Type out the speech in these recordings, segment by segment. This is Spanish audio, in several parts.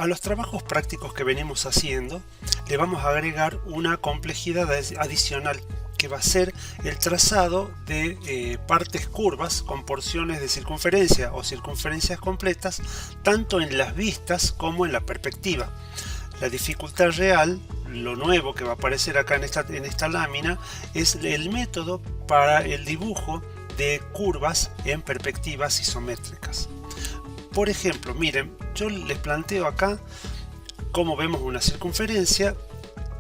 A los trabajos prácticos que venimos haciendo le vamos a agregar una complejidad adicional que va a ser el trazado de partes curvas con porciones de circunferencia o circunferencias completas tanto en las vistas como en la perspectiva. La dificultad real, lo nuevo que va a aparecer acá en esta lámina, es el método para el dibujo de curvas en perspectivas isométricas. Por ejemplo, miren, yo les planteo acá cómo vemos una circunferencia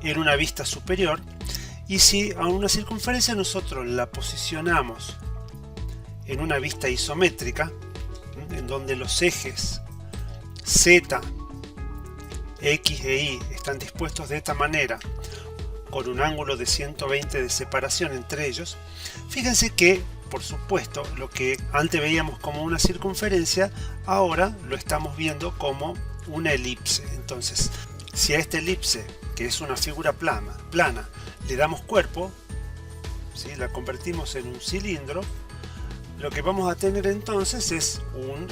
en una vista superior, y si a una circunferencia nosotros la posicionamos en una vista isométrica, en donde los ejes Z, X e Y están dispuestos de esta manera, con un ángulo de 120 de separación entre ellos, fíjense que, por supuesto, lo que antes veíamos como una circunferencia, ahora lo estamos viendo como una elipse. Entonces, si a esta elipse, que es una figura plana, le damos cuerpo, ¿sí? La convertimos en un cilindro, lo que vamos a tener entonces es un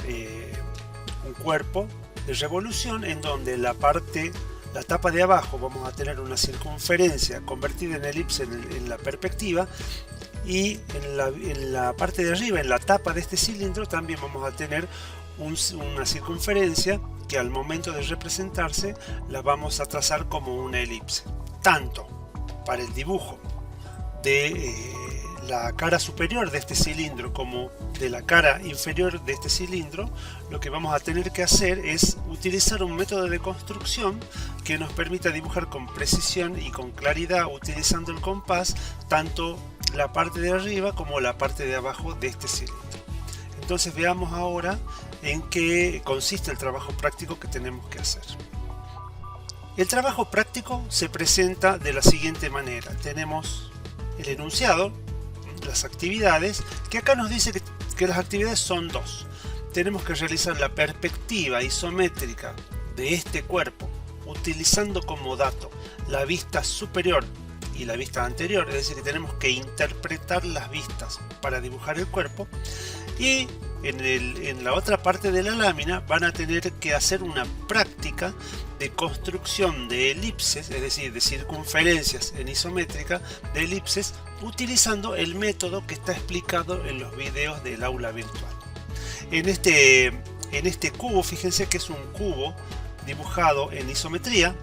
cuerpo de revolución en donde la tapa de abajo vamos a tener una circunferencia convertida en elipse en la perspectiva, y en la parte de arriba, en la tapa de este cilindro, también vamos a tener una circunferencia que al momento de representarse la vamos a trazar como una elipse. Tanto para el dibujo de la cara superior de este cilindro como de la cara inferior de este cilindro, lo que vamos a tener que hacer es utilizar un método de construcción que nos permita dibujar con precisión y con claridad, utilizando el compás, tanto la parte de arriba como la parte de abajo de este cilindro. Entonces veamos ahora en qué consiste el trabajo práctico que tenemos que hacer. El trabajo práctico se presenta de la siguiente manera. Tenemos el enunciado, las actividades, que acá nos dice que las actividades son dos. Tenemos que realizar la perspectiva isométrica de este cuerpo utilizando como dato la vista superior y la vista anterior, es decir, que tenemos que interpretar las vistas para dibujar el cuerpo, y en la otra parte de la lámina van a tener que hacer una práctica de construcción de elipses, es decir, de circunferencias en isométrica, de elipses, utilizando el método que está explicado en los videos del aula virtual. En este cubo, fíjense que es un cubo dibujado en isometría.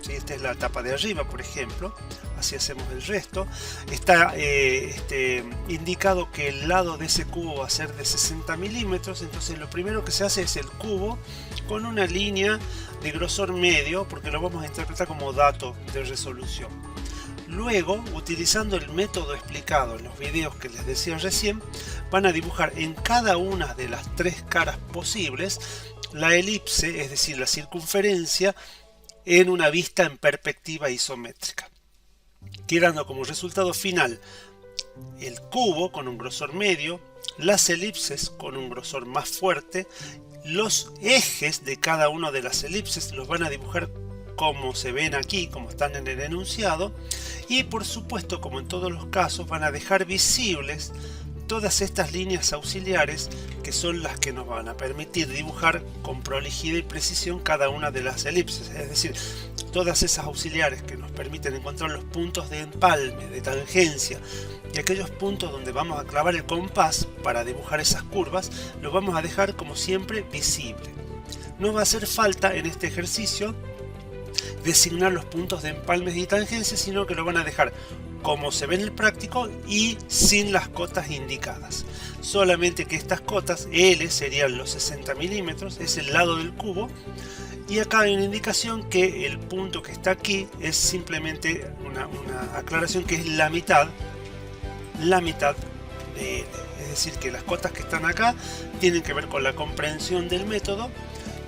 ¿Sí? Esta es la tapa de arriba, por ejemplo. Así hacemos el resto. Está indicado que el lado de ese cubo va a ser de 60 milímetros. Entonces lo primero que se hace es el cubo con una línea de grosor medio, porque lo vamos a interpretar como dato de resolución. Luego, utilizando el método explicado en los videos que les decía recién, van a dibujar en cada una de las tres caras posibles la elipse, es decir, la circunferencia, en una vista en perspectiva isométrica, quedando como resultado final el cubo con un grosor medio, las elipses con un grosor más fuerte. Los ejes de cada una de las elipses los van a dibujar como se ven aquí, como están en el enunciado, y por supuesto, como en todos los casos, van a dejar visibles todas estas líneas auxiliares, que son las que nos van a permitir dibujar con prolijidad y precisión cada una de las elipses. Es decir, todas esas auxiliares que nos permiten encontrar los puntos de empalme, de tangencia, y aquellos puntos donde vamos a clavar el compás para dibujar esas curvas, los vamos a dejar como siempre visible. No va a hacer falta en este ejercicio designar los puntos de empalmes y tangencias, sino que lo van a dejar como se ve en el práctico y sin las cotas indicadas. Solamente que estas cotas, L serían los 60 milímetros, es el lado del cubo, y acá hay una indicación que el punto que está aquí es simplemente una aclaración, que es la mitad de L. Es decir, que las cotas que están acá tienen que ver con la comprensión del método,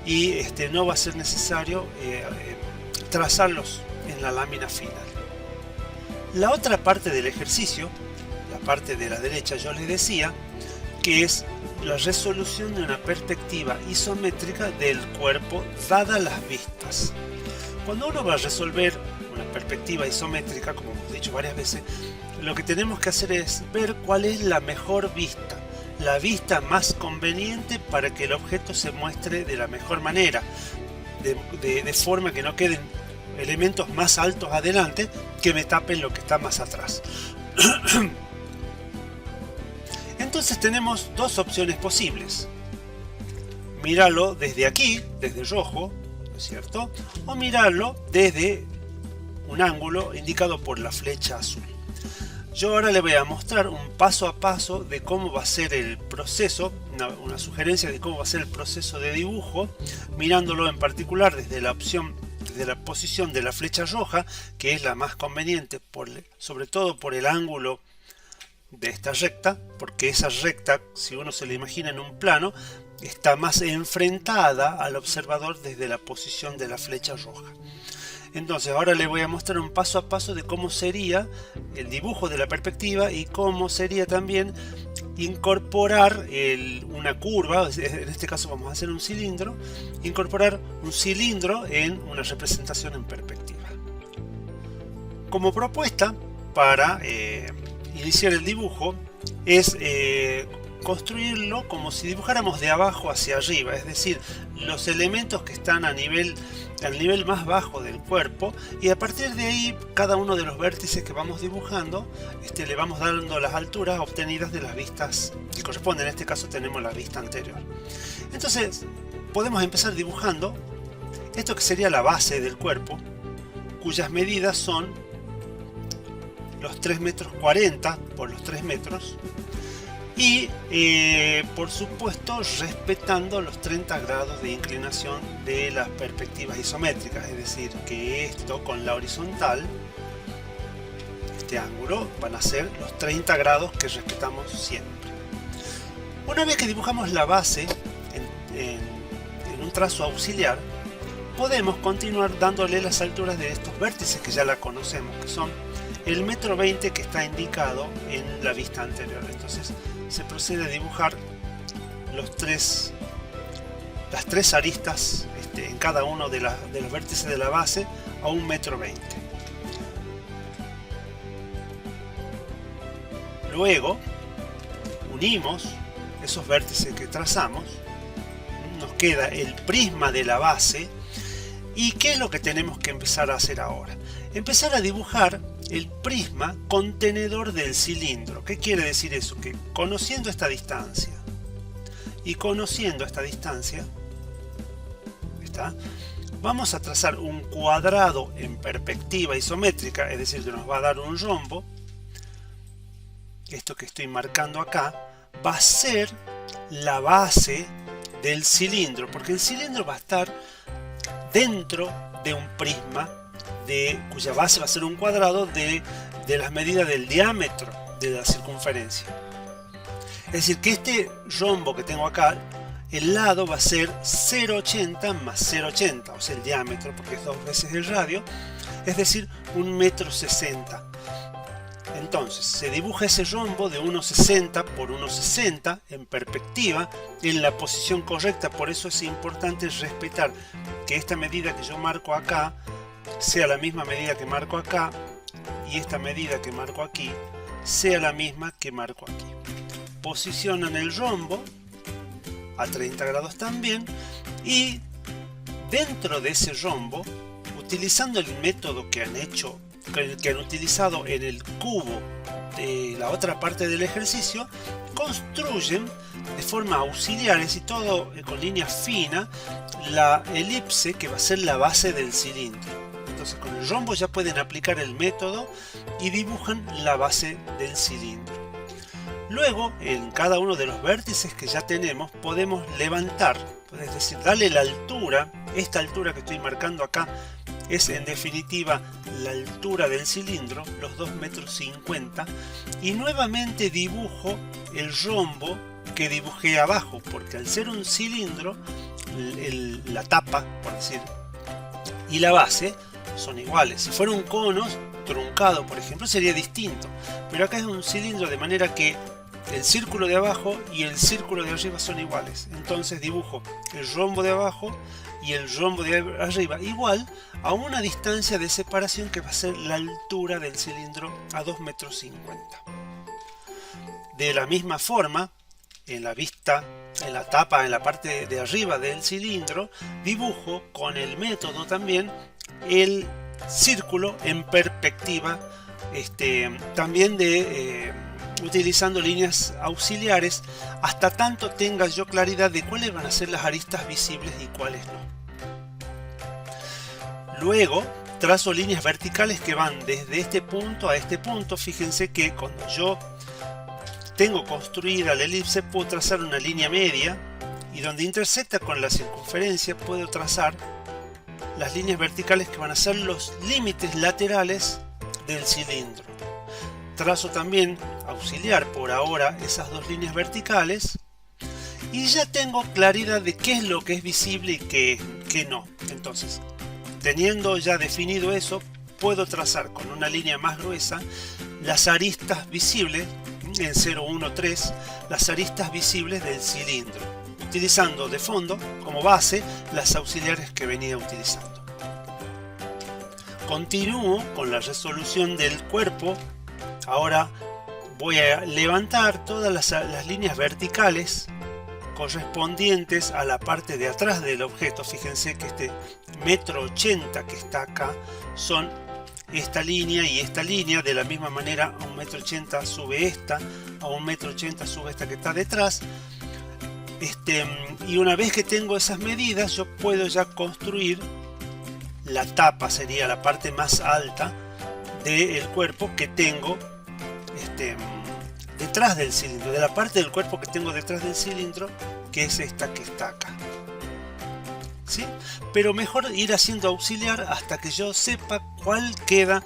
y no va a ser necesario trazarlos en la lámina final. La otra parte del ejercicio, la parte de la derecha, yo les decía que es la resolución de una perspectiva isométrica del cuerpo dadas las vistas. Cuando uno va a resolver una perspectiva isométrica, como hemos dicho varias veces, lo que tenemos que hacer es ver cuál es la mejor vista, la vista más conveniente para que el objeto se muestre de la mejor manera. de forma que no queden elementos más altos adelante que me tapen lo que está más atrás. Entonces tenemos dos opciones posibles: mirarlo desde aquí, desde el rojo, ¿no es cierto? O mirarlo desde un ángulo indicado por la flecha azul. Yo ahora le voy a mostrar un paso a paso de cómo va a ser el proceso, una sugerencia de cómo va a ser el proceso de dibujo, mirándolo en particular desde la posición de la flecha roja, que es la más conveniente, sobre todo por el ángulo de esta recta, porque esa recta, si uno se la imagina en un plano, está más enfrentada al observador desde la posición de la flecha roja. Entonces ahora le voy a mostrar un paso a paso de cómo sería el dibujo de la perspectiva y cómo sería también incorporar una curva, en este caso vamos a hacer un cilindro, incorporar un cilindro en una representación en perspectiva. Como propuesta para iniciar el dibujo es construirlo como si dibujáramos de abajo hacia arriba, es decir, los elementos que están al nivel más bajo del cuerpo, y a partir de ahí cada uno de los vértices que vamos dibujando le vamos dando las alturas obtenidas de las vistas que corresponden. En este caso tenemos la vista anterior. Entonces podemos empezar dibujando esto que sería la base del cuerpo, cuyas medidas son los 3,40 m por los 3 metros, y por supuesto respetando los 30 grados de inclinación de las perspectivas isométricas, es decir, que esto con la horizontal, este ángulo, van a ser los 30 grados que respetamos siempre. Una vez que dibujamos la base en un trazo auxiliar, podemos continuar dándole las alturas de estos vértices que ya la conocemos, que son el 1,20 m que está indicado en la vista anterior. Entonces se procede a dibujar las tres aristas en cada uno de los vértices de la base a 1,20 m. Luego unimos esos vértices que trazamos, nos queda el prisma de la base. ¿Y qué es lo que tenemos que empezar a hacer ahora? Empezar a dibujar el prisma contenedor del cilindro. ¿Qué quiere decir eso? Que conociendo esta distancia y conociendo esta distancia, vamos a trazar un cuadrado en perspectiva isométrica, es decir, que nos va a dar un rombo. Esto que estoy marcando acá va a ser la base del cilindro, porque el cilindro va a estar dentro de un prisma cuya base va a ser un cuadrado de las medidas del diámetro de la circunferencia. Es decir, que este rombo que tengo acá, el lado va a ser 0,80 más 0,80, o sea el diámetro, porque es 2 veces el radio, es decir, 1,60 m. Entonces se dibuja ese rombo de 1,60 por 1,60 en perspectiva en la posición correcta. Por eso es importante respetar que esta medida que yo marco acá sea la misma medida que marco acá, y esta medida que marco aquí sea la misma que marco aquí. Posicionan el rombo a 30 grados también, y dentro de ese rombo, utilizando el método que han utilizado en el cubo de la otra parte del ejercicio, construyen de forma auxiliar, y todo con línea fina, la elipse que va a ser la base del cilindro. Entonces con el rombo ya pueden aplicar el método y dibujan la base del cilindro. Luego, en cada uno de los vértices que ya tenemos, podemos levantar, es decir, darle la altura. Esta altura que estoy marcando acá es en definitiva la altura del cilindro, los 2,50 m, y nuevamente dibujo el rombo que dibujé abajo, porque al ser un cilindro, la tapa, por decir, y la base son iguales. Si fuera un cono truncado, por ejemplo, sería distinto, pero acá es un cilindro, de manera que el círculo de abajo y el círculo de arriba son iguales. Entonces dibujo el rombo de abajo y el rombo de arriba igual, a una distancia de separación que va a ser la altura del cilindro a 2,50 m. De la misma forma, en la vista en la tapa, en la parte de arriba del cilindro, dibujo con el método también el círculo en perspectiva, también utilizando líneas auxiliares, hasta tanto tenga yo claridad de cuáles van a ser las aristas visibles y cuáles no. Luego trazo líneas verticales que van desde este punto a este punto. Fíjense que cuando yo tengo construida la elipse puedo trazar una línea media, y donde intersecta con la circunferencia puedo trazar las líneas verticales que van a ser los límites laterales del cilindro. Trazo también auxiliar por ahora esas dos líneas verticales y ya tengo claridad de qué es lo que es visible y qué no. Entonces, teniendo ya definido eso, puedo trazar con una línea más gruesa las aristas visibles en 0, 1, 3, las aristas visibles del cilindro, utilizando de fondo como base las auxiliares que venía utilizando. Continúo con la resolución del cuerpo. Ahora voy a levantar todas las líneas verticales correspondientes a la parte de atrás del objeto. Fíjense que este 1,80 m que está acá son esta línea y esta línea. De la misma manera, a 1,80 m sube esta, a 1,80 m sube esta que está detrás. Y una vez que tengo esas medidas, yo puedo ya construir la tapa, sería la parte más alta del cuerpo que tengo detrás del cilindro, de la parte del cuerpo que tengo detrás del cilindro, que es esta que está acá. ¿Sí? Pero mejor ir haciendo auxiliar hasta que yo sepa cuál queda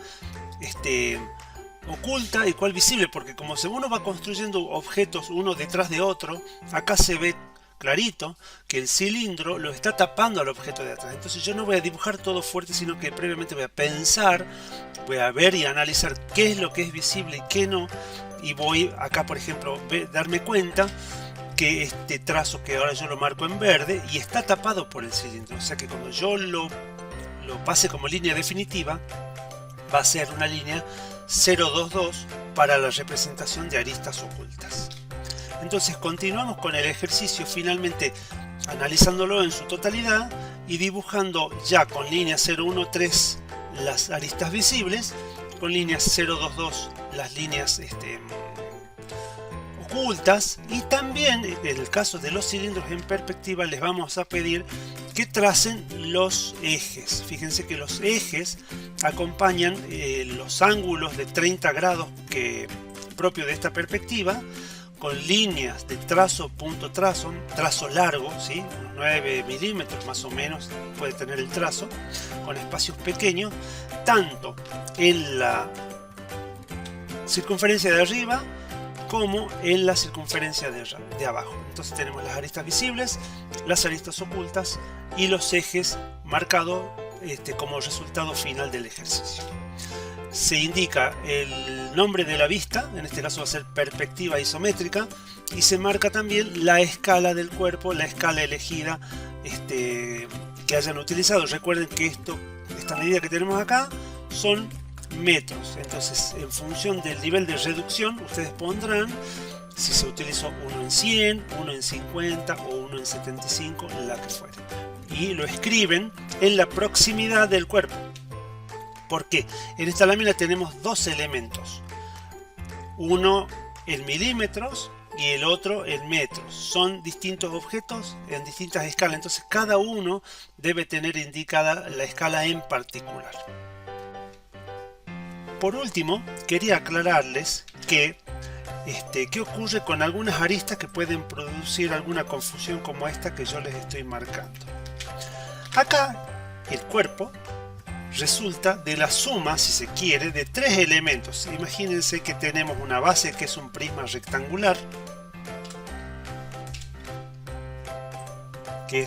oculta y cuál visible, porque como uno va construyendo objetos uno detrás de otro, acá se ve clarito que el cilindro lo está tapando al objeto de atrás. Entonces yo no voy a dibujar todo fuerte, sino que previamente voy a pensar, voy a ver y analizar qué es lo que es visible y qué no, y voy acá, por ejemplo, darme cuenta que este trazo que ahora yo lo marco en verde y está tapado por el cilindro, o sea que cuando yo lo pase como línea definitiva va a ser una línea 022 para la representación de aristas ocultas. Entonces continuamos con el ejercicio, finalmente analizándolo en su totalidad y dibujando ya con línea 013 las aristas visibles, con líneas 022 las líneas ocultas, y también en el caso de los cilindros en perspectiva les vamos a pedir que tracen los ejes. Fíjense que los ejes acompañan los ángulos de 30 grados propio de esta perspectiva, con líneas de trazo, punto trazo largo, ¿sí? Unos 9 milímetros más o menos puede tener el trazo, con espacios pequeños, tanto en la circunferencia de arriba como en la circunferencia de abajo. Entonces tenemos las aristas visibles, las aristas ocultas y los ejes marcados como resultado final del ejercicio. Se indica el nombre de la vista, en este caso va a ser perspectiva isométrica, y se marca también la escala del cuerpo, la escala elegida que hayan utilizado. Recuerden que esta medida que tenemos acá son metros, entonces en función del nivel de reducción ustedes pondrán si se utilizó 1 en 100, 1 en 50 o 1 en 75, la que fuere, y lo escriben en la proximidad del cuerpo. Porque en esta lámina tenemos dos elementos, uno en milímetros y el otro en metros. Son distintos objetos en distintas escalas, entonces cada uno debe tener indicada la escala en particular. Por último, quería aclararles qué ocurre con algunas aristas que pueden producir alguna confusión como esta que yo les estoy marcando. Acá el cuerpo resulta de la suma, si se quiere, de tres elementos. Imagínense que tenemos una base que es un prisma rectangular, que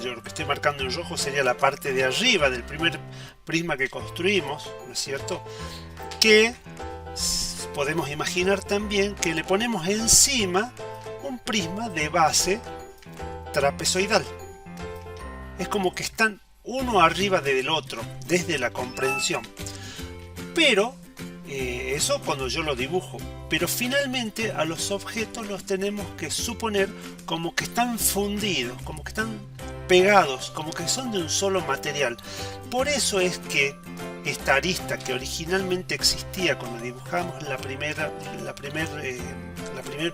yo lo que estoy marcando en rojo sería la parte de arriba del primer prisma que construimos, ¿no es cierto? Que podemos imaginar también que le ponemos encima un prisma de base trapezoidal. Es como que están uno arriba del otro desde la comprensión, pero Eso cuando yo lo dibujo, pero finalmente a los objetos los tenemos que suponer como que están fundidos, como que están pegados, como que son de un solo material. Por eso es que esta arista que originalmente existía cuando dibujamos la primera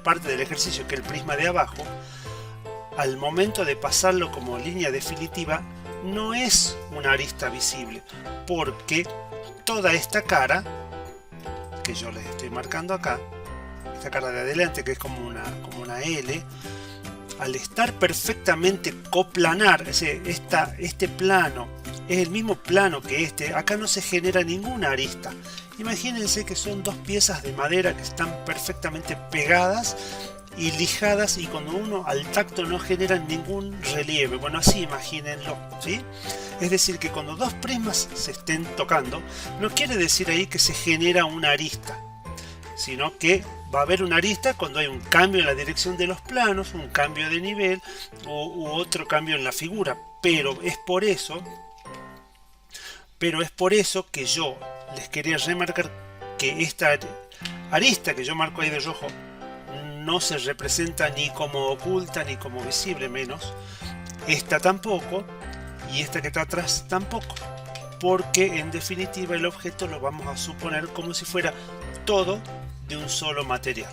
parte del ejercicio, que es el prisma de abajo, al momento de pasarlo como línea definitiva no es una arista visible, porque toda esta cara que yo les estoy marcando acá, esta cara de adelante que es como una L, al estar perfectamente coplanar, es decir, este plano es el mismo plano que este, acá no se genera ninguna arista. Imagínense que son dos piezas de madera que están perfectamente pegadas y lijadas, y cuando uno al tacto no generan ningún relieve. Bueno, así imagínenlo, ¿sí? Es decir, que cuando dos prismas se estén tocando, no quiere decir ahí que se genera una arista, sino que va a haber una arista cuando hay un cambio en la dirección de los planos, un cambio de nivel u otro cambio en la figura. Pero es por eso que yo les quería remarcar que esta arista que yo marco ahí de rojo no se representa ni como oculta ni como visible, menos esta tampoco, y esta que está atrás tampoco, porque en definitiva el objeto lo vamos a suponer como si fuera todo de un solo material.